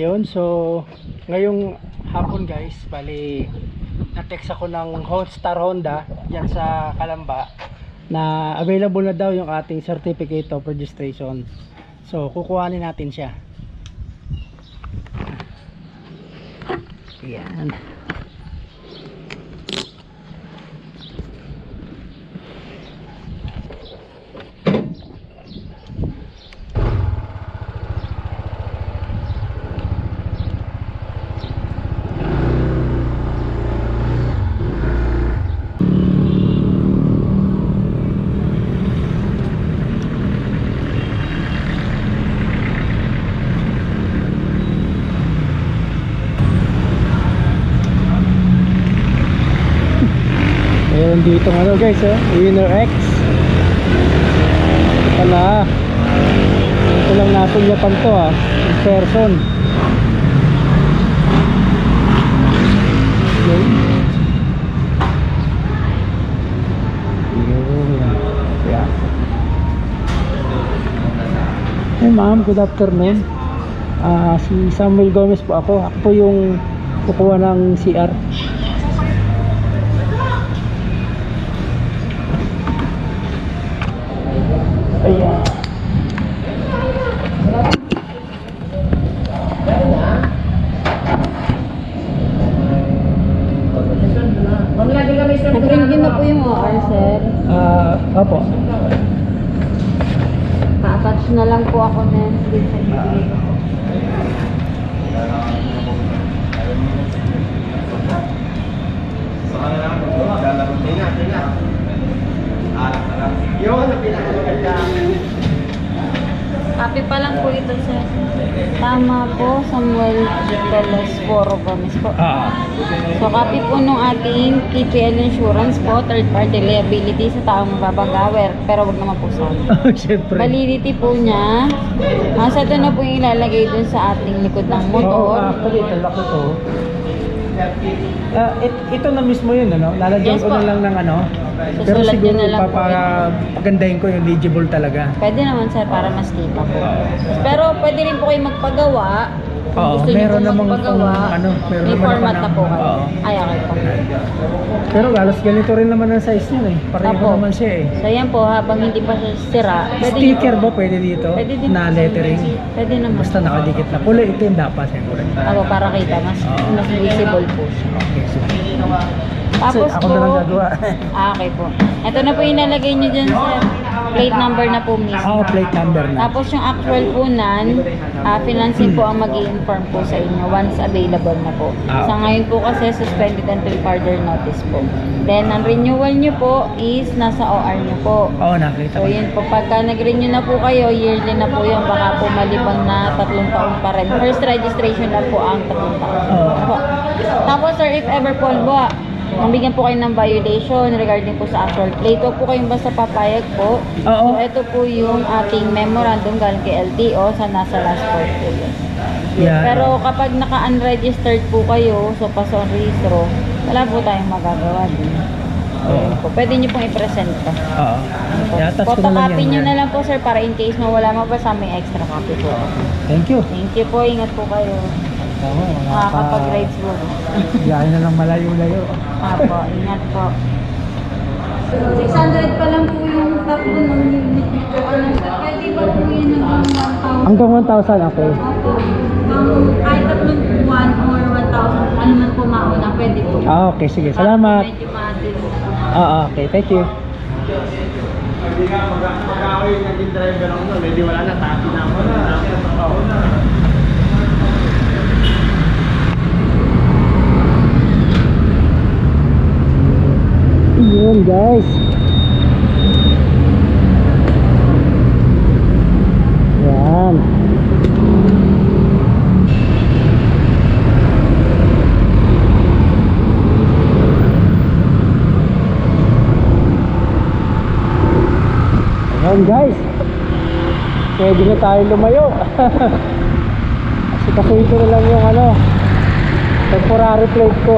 Ayun, so ngayong hapon guys, bali na-text ako ng Star Honda diyan sa Calamba na available na daw yung ating certificate of registration. So kukuhanin natin siya. Ayan. Meron dito ano guys, Winner X. Pala, ito lang natin yapan to in person. Yeah. Hey ma'am, good afternoon. Si Samuel Gomez po ako. Ako po yung kukuha ng CR. Ayan. Nag-ring din na po yung OR, sir. Opo. Pa-attach na lang po ako na din sa bibig. Copy pa lang po ito, sir. Tama po, Samuel Telesforo Gomez po. So, copy po nung ating KPL insurance po, third party liability sa taong babanggawer, pero wag naman po sa Siyempre. validity po niya. Sa ito na po yung ilalagay dun sa ating likod ng motor. Actually, ito laki to. Ito na mismo yun, ano? Lalagyan Yes ko po. na lang ng ano. Pero Susulat siguro nyo na lang po papagandahin ko yung legible talaga. Pwede naman, sir, para mas kita po. Pero pwede rin po kayo magpagawa. Kung Oo, gusto niyo meron po namang magpagawa, ano, meron may naman format ako na po kayo. oo. Ay, okay po. Pero halos ganito rin naman ang size niya eh. Pareho Apo. naman siya eh. So yan po, habang hindi pa siya sira, pwede Sticker niyo ba pwede dito? Pwede din Na po. lettering? Pwede naman. Basta nakadikit na. Kulay ito yung dapat siyempre. Ako, para kita, mas visible po siya. Okay, sige. Tapos Ako na lang gagawa. okay po. Ito na po yung nalagay nyo dyan, sir. Plate number na po mismo. Plate number na. Tapos yung actual po nan, financing po ang mag-i-inform po sa inyo once available na po. Sa ngayon po kasi suspended until further notice po. Then ang renewal nyo po is nasa OR nyo po. Oo, nakita So ko. yun po, pagka nag-renew na po kayo, yearly na po yun, baka po malibang na 3 taon pa rin. First registration lang po ang 3 taon. Oo. Tapos sir, if ever po, mabigyan po kayo ng violation regarding po sa actual plate, huwag po kayong basta papayag po. Oo. So ito po yung ating memorandum galing kay LTO sa nasa last court po yun. Yan. Pero kapag naka-unregistered po kayo, so paso ang registro, wala po tayong magagawa din. So, pwede nyo pong i-present pa. Oo. I-attach ko na lang Photocopy yan. nyo na lang po sir para in case na wala mo pa sa aming extra copy po. Thank you. Thank you po, ingat po kayo. Oo, Makakapag-rides po. Biyahe na lang malayo-layo. Apo, ingat po. 600 pa lang po yung tatlo ng unit nito. Pwede ba po yun ng 1,000? Hanggang 1,000, okay. Opo. Kahit tatlong buwan or 1,000, ano man po mauna, pwede po. Okay, sige. Salamat. Medyo ma-deal. Okay, thank you. Hindi nga, mag-away yung naging driver ako nun. Hindi wala na, tabi na ako na. Yun guys. Yan. Ayan guys. Pwede na tayo lumayo. Kasi ito na lang yung temporary plate ko.